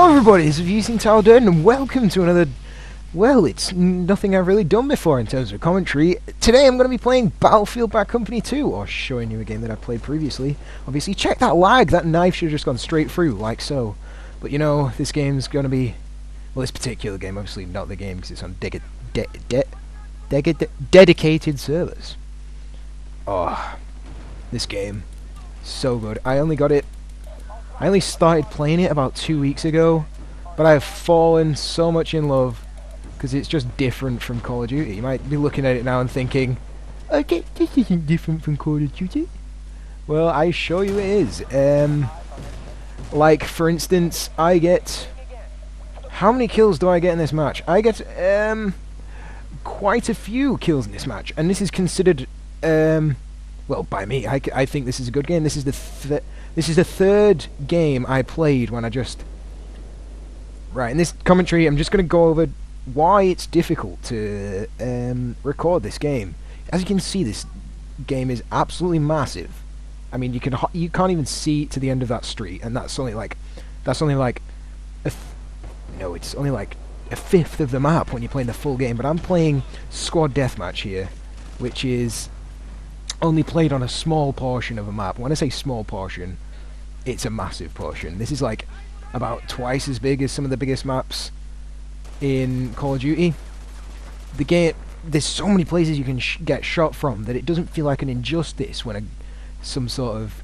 Hello everybody, it's haveYOUseenTYLERDURDEN and welcome to another, well, it's nothing I've really done before in terms of commentary. Today I'm going to be playing Battlefield Bad Company 2, or showing you a game that I played previously. Obviously, check that lag, that knife should have just gone straight through, like so. But you know, this game's going to be, well, this particular game, obviously not the game because it's on dedicated servers. Oh, this game, so good. I only started playing it about 2 weeks ago, but I have fallen so much in love because it's just different from Call of Duty. You might be looking at it now and thinking, okay, this isn't different from Call of Duty. Well, I assure you it is. Like, for instance, I get... How many kills do I get in this match? I get quite a few kills in this match, and this is considered, well, by me, I think this is a good game. This is the third game I played when I just... Right, in this commentary I'm just going to go over why it's difficult to record this game. As you can see, this game is absolutely massive. I mean, you can't even see to the end of that street, and it's only like a fifth of the map when you're playing the full game. But I'm playing Squad Deathmatch here, which is only played on a small portion of a map. When I say small portion, it's a massive portion. This is like about twice as big as some of the biggest maps in Call of Duty. The game, there's so many places you can get shot from that it doesn't feel like an injustice when some sort of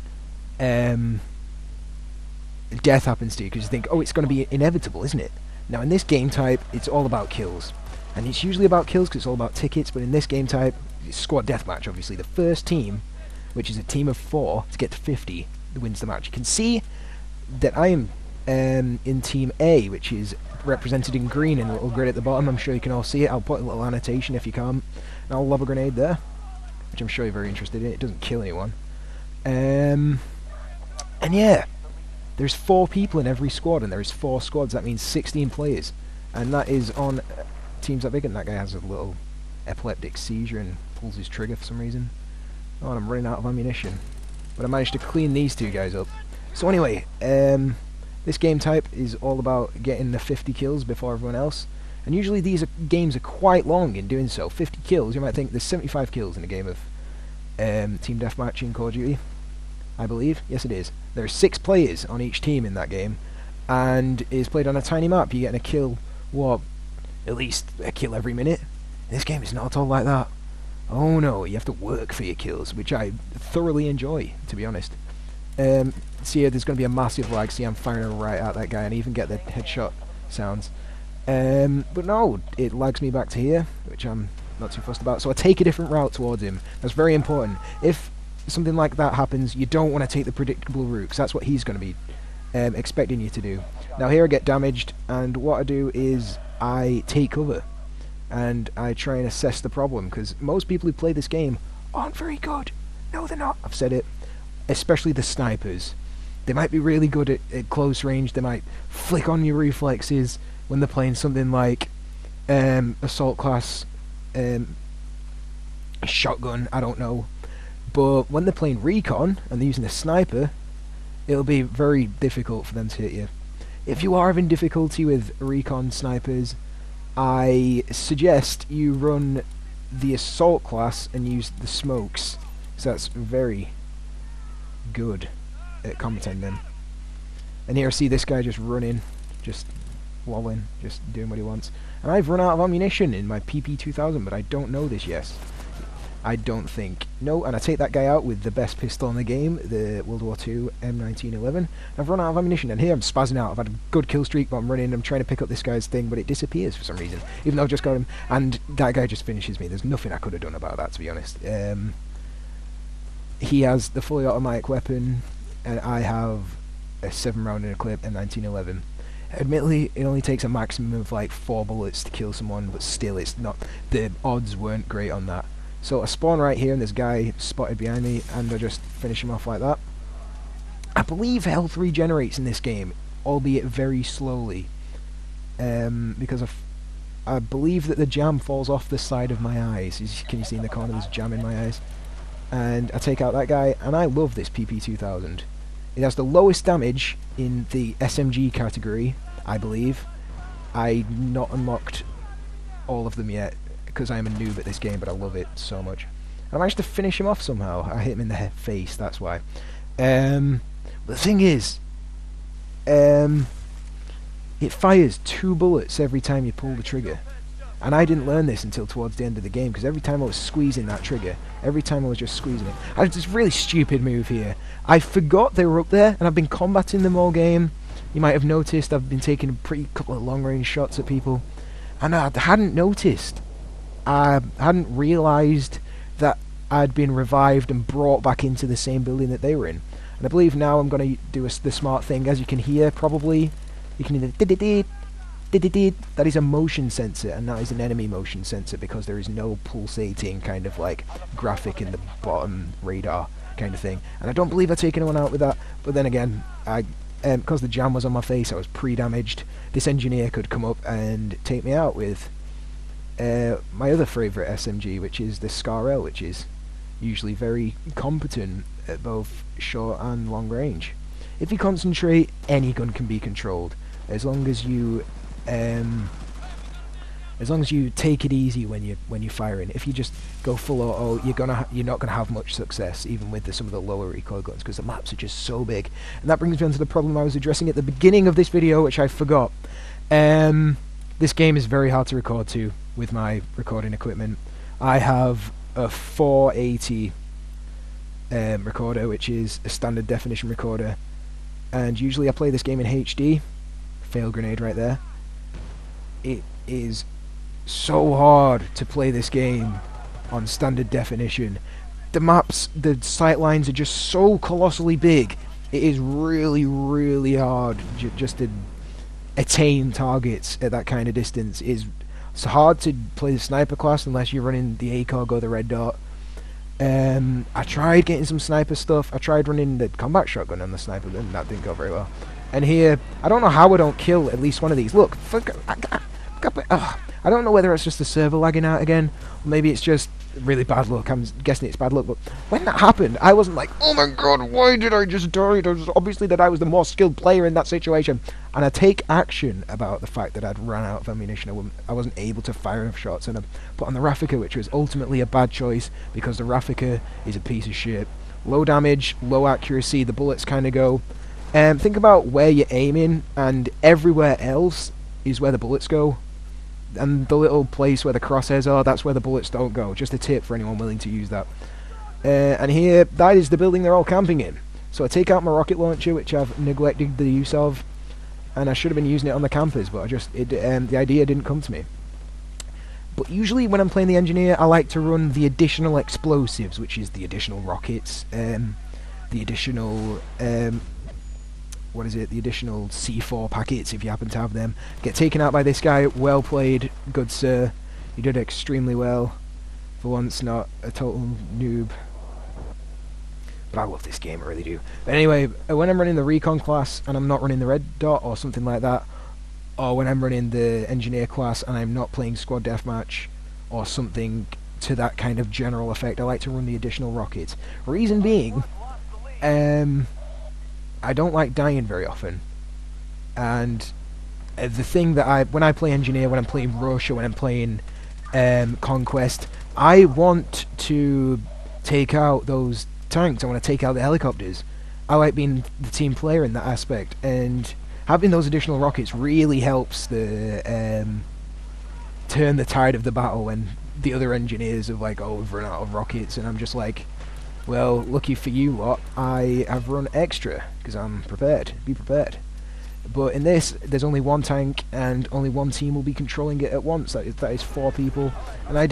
death happens to you, because you think, oh, it's going to be inevitable, isn't it? Now, in this game type, it's all about kills. And it's usually about kills because it's all about tickets, but in this game type, it's Squad Deathmatch, obviously. The first team, which is a team of 4, to get to 50, wins the match. You can see that I am in Team A, which is represented in green in the little grid at the bottom. I'm sure you can all see it. I'll put a little annotation if you can't. And I'll lob a grenade there, which I'm sure you're very interested in. It doesn't kill anyone. And yeah, there's 4 people in every squad, and there's 4 squads. That means 16 players. And that is on teams that big, and that guy has a little epileptic seizure and pulls his trigger for some reason. Oh, and I'm running out of ammunition. But I managed to clean these 2 guys up. So anyway, this game type is all about getting the 50 kills before everyone else. And usually these games are quite long in doing so. 50 kills, you might think there's 75 kills in a game of Team Deathmatch in Call of Duty, I believe. Yes, it is. There are 6 players on each team in that game, and it is played on a tiny map. You're getting a kill, what, at least a kill every minute. This game is not at all like that. Oh no, you have to work for your kills, which I thoroughly enjoy, to be honest. See here, there's going to be a massive lag. See, I'm firing right at that guy, and I even get the headshot sounds. But no, it lags me back to here, which I'm not too fussed about. So I take a different route towards him. That's very important. If something like that happens, you don't want to take the predictable route, because that's what he's going to be expecting you to do. Now here I get damaged, and what I do is I take cover, and I try and assess the problem, because most people who play this game aren't very good. No, they're not. I've said it. Especially the snipers. They might be really good at close range. They might flick on your reflexes when they're playing something like assault class, shotgun, I don't know. But when they're playing recon and they're using a sniper, it'll be very difficult for them to hit you. If you are having difficulty with recon snipers, I suggest you run the assault class and use the smokes, so that's very good at combating them. And here I see this guy just running, just lolling, just doing what he wants. And I've run out of ammunition in my PP2000, but I don't know this yet. I don't think. No, and I take that guy out with the best pistol in the game, the World War II M1911. I've run out of ammunition, and here I'm spazzing out. I've had a good kill streak, but I'm running, I'm trying to pick up this guy's thing, but it disappears for some reason, even though I've just got him, and that guy just finishes me. There's nothing I could have done about that, to be honest. He has the fully automatic weapon, and I have a 7-round in a clip M1911. Admittedly, it only takes a maximum of like 4 bullets to kill someone, but still, it's not. The odds weren't great on that. So I spawn right here, and this guy spotted behind me, and I just finish him off like that. I believe health regenerates in this game, albeit very slowly, because I believe that the jam falls off the side of my eyes. Can you see in the corner there's jam in my eyes? And I take out that guy, and I love this PP2000. It has the lowest damage in the SMG category, I believe. I've not unlocked all of them yet, because I am a noob at this game, but I love it so much. I managed to finish him off somehow. I hit him in the face, that's why. The thing is, it fires 2 bullets every time you pull the trigger. And I didn't learn this until towards the end of the game, because every time I was squeezing that trigger, every time I was just squeezing it, I had this really stupid move here. I forgot they were up there, and I've been combating them all game. You might have noticed I've been taking a pretty couple of long-range shots at people, and I hadn't noticed. I hadn't realised that I'd been revived and brought back into the same building that they were in. And I believe now I'm going to do the smart thing. As you can hear, probably, you can hear the that is a motion sensor, and that is an enemy motion sensor, because there is no pulsating kind of like graphic in the bottom radar kind of thing. And I don't believe I've taken anyone out with that, but then again, because the jam was on my face, I was pre-damaged. This engineer could come up and take me out with my other favourite SMG, which is the Scar L, which is usually very competent at both short and long range. If you concentrate, any gun can be controlled, as long as you take it easy when you're firing. If you just go full auto, you're not gonna have much success, even with some of the lower recoil guns, because the maps are just so big. And that brings me on to the problem I was addressing at the beginning of this video, which I forgot. This game is very hard to record to with my recording equipment. I have a 480 recorder, which is a standard definition recorder, and usually I play this game in HD. Fail grenade right there. It is so hard to play this game on standard definition. The maps, the sight lines are just so colossally big. It is really, really hard just to attain targets at that kind of distance. It's hard to play the sniper class unless you're running the ACOG or the red dot. I tried getting some sniper stuff. I tried running the combat shotgun on the sniper, and that didn't go very well. And here, I don't know how I don't kill at least one of these. Look, I don't know whether it's just the server lagging out again, or maybe it's just really bad luck. I'm guessing it's bad luck, but when that happened, I wasn't like, oh my god, why did I just die? It was obviously that I was the more skilled player in that situation. And I take action about the fact that I'd run out of ammunition. I wasn't able to fire enough shots, and I put on the Raffica, which was ultimately a bad choice, because the Raffica is a piece of shit. Low damage, low accuracy, the bullets kind of go. Think about where you're aiming, and everywhere else is where the bullets go. And the little place where the crosshairs are, that's where the bullets don't go. Just a tip for anyone willing to use that. And here, that is the building they're all camping in. So I take out my rocket launcher, which I've neglected the use of, and I should have been using it on the campers, but the idea didn't come to me. But usually when I'm playing the engineer, I like to run the additional explosives, which is the additional rockets, the additional the additional C4 packets, if you happen to have them. Get taken out by this guy. Well played, good sir. You did extremely well. For once, not a total noob. But I love this game, I really do. But anyway, when I'm running the recon class and I'm not running the red dot or something like that, or when I'm running the engineer class and I'm not playing squad deathmatch or something to that kind of general effect, I like to run the additional rockets. Reason being, I don't like dying very often, and the thing that when I play engineer, when I'm playing rush, or when I'm playing conquest, I want to take out those tanks. I want to take out the helicopters. I like being the team player in that aspect, and having those additional rockets really helps the turn the tide of the battle when the other engineers are like, oh, we've run out of rockets, and I'm just like, well, lucky for you lot, I have run extra, because I'm prepared. Be prepared. But in this, there's only one tank, and only one team will be controlling it at once. That is 4 people. And I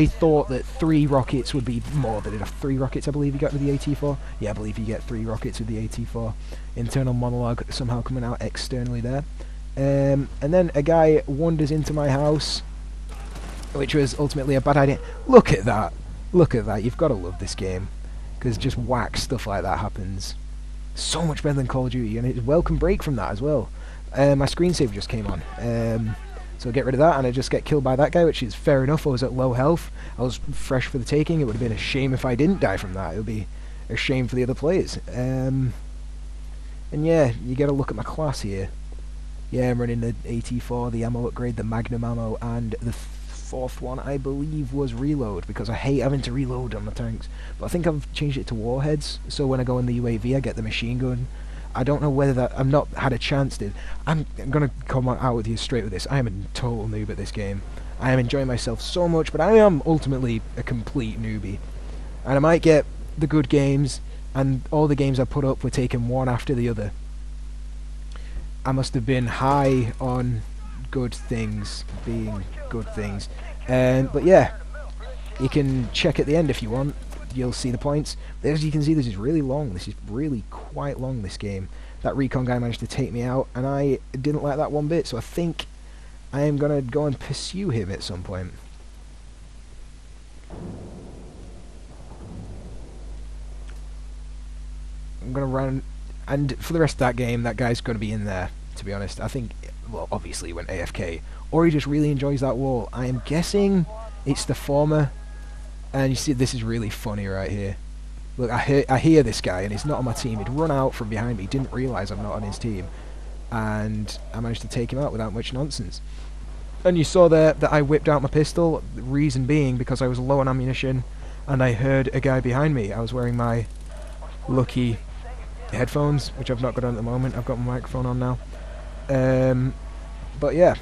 thought that 3 rockets would be more than enough. 3 rockets, I believe you got with the AT4. Yeah, I believe you get 3 rockets with the AT4. Internal monologue somehow coming out externally there. And then a guy wanders into my house, which was ultimately a bad idea. Look at that. Look at that. You've got to love this game, because just whack stuff like that happens. So much better than Call of Duty, and it's welcome break from that as well. My screensaver just came on, so get rid of that, and I just get killed by that guy, which is fair enough. I was at low health. I was fresh for the taking. It would have been a shame if I didn't die from that. It would be a shame for the other players. And yeah, you get a look at my class here. Yeah, I'm running the AT4, the ammo upgrade, the Magnum ammo, and the fourth one, I believe, was reload, because I hate having to reload on my tanks. But I think I've changed it to warheads, so when I go in the UAV, I get the machine gun. I don't know whether that... I've not had a chance to... I'm going to come out with you straight with this. I am a total noob at this game. I am enjoying myself so much, but I am ultimately a complete newbie. And I might get the good games, and all the games I put up were taken one after the other. I must have been high on good things, being good things. But yeah, you can check at the end if you want. You'll see the points. As you can see, this is really long. This is really quite long, this game. That recon guy managed to take me out, and I didn't like that one bit, so I think I am going to go and pursue him at some point. I'm going to run, and for the rest of that game, that guy's going to be in there, to be honest. I think, well, obviously he went AFK, or he just really enjoys that wall. I am guessing it's the former, and you see this is really funny right here. Look, I hear this guy, and he's not on my team. He'd run out from behind me, he didn't realise I'm not on his team, and I managed to take him out without much nonsense. And you saw there that I whipped out my pistol, the reason being because I was low on ammunition, and I heard a guy behind me. I was wearing my lucky headphones, which I've not got on at the moment. I've got my microphone on now. But yeah,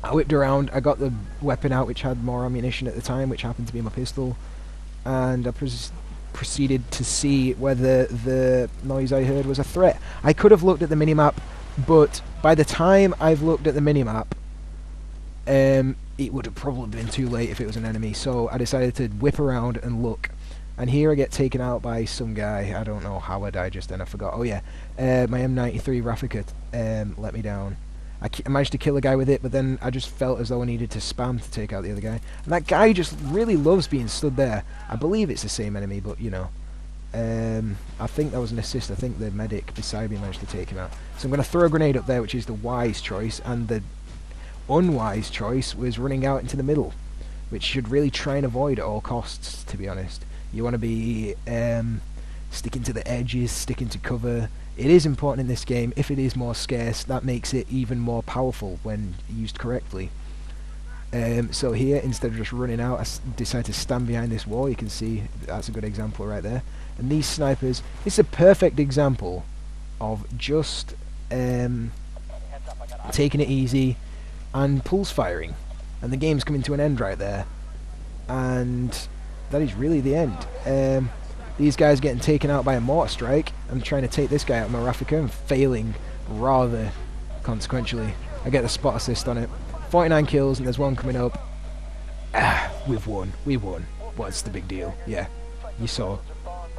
I whipped around, I got the weapon out which had more ammunition at the time, which happened to be my pistol, and I proceeded to see whether the noise I heard was a threat. I could have looked at the minimap, but by the time I've looked at the minimap, it would have probably been too late if it was an enemy, so I decided to whip around and look. And here I get taken out by some guy. I don't know how I died just then, I forgot. Oh yeah, my M93 Raffica let me down. I managed to kill a guy with it, but then I just felt as though I needed to spam to take out the other guy. And that guy just really loves being stood there. I believe it's the same enemy, but you know. I think that was an assist. I think the medic beside me managed to take him out. So I'm going to throw a grenade up there, which is the wise choice, and the unwise choice was running out into the middle, which you should really try and avoid at all costs, to be honest. You want to be sticking to the edges, sticking to cover. It is important in this game. If it is more scarce, that makes it even more powerful when used correctly. So here, instead of just running out, I decide to stand behind this wall. You can see that's a good example right there. And these snipers, it's a perfect example of just taking it easy and pulse firing. And the game's coming to an end right there. And that is really the end. These guys getting taken out by a mortar strike. I'm trying to take this guy out with my Raffica and failing rather consequentially. I get the spot assist on it. 49 kills, and there's one coming up. We've won. We won. What's the big deal? Yeah, you saw.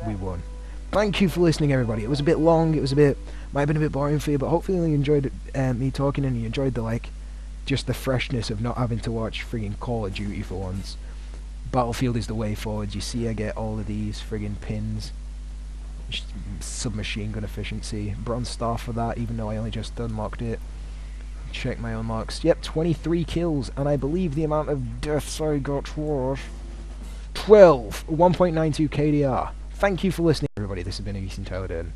We won. Thank you for listening, everybody. It was a bit long. It was might have been a bit boring for you, but hopefully you enjoyed me talking, and you enjoyed the just the freshness of not having to watch friggin' Call of Duty for once. Battlefield is the way forward. You see I get all of these friggin' pins. Submachine gun efficiency. Bronze star for that, even though I only just unlocked it. Check my unlocks. Yep, 23 kills, and I believe the amount of deaths I got was 12. 1.92 KDR. Thank you for listening, everybody. This has been haveYOUseenTYLERDURDEN.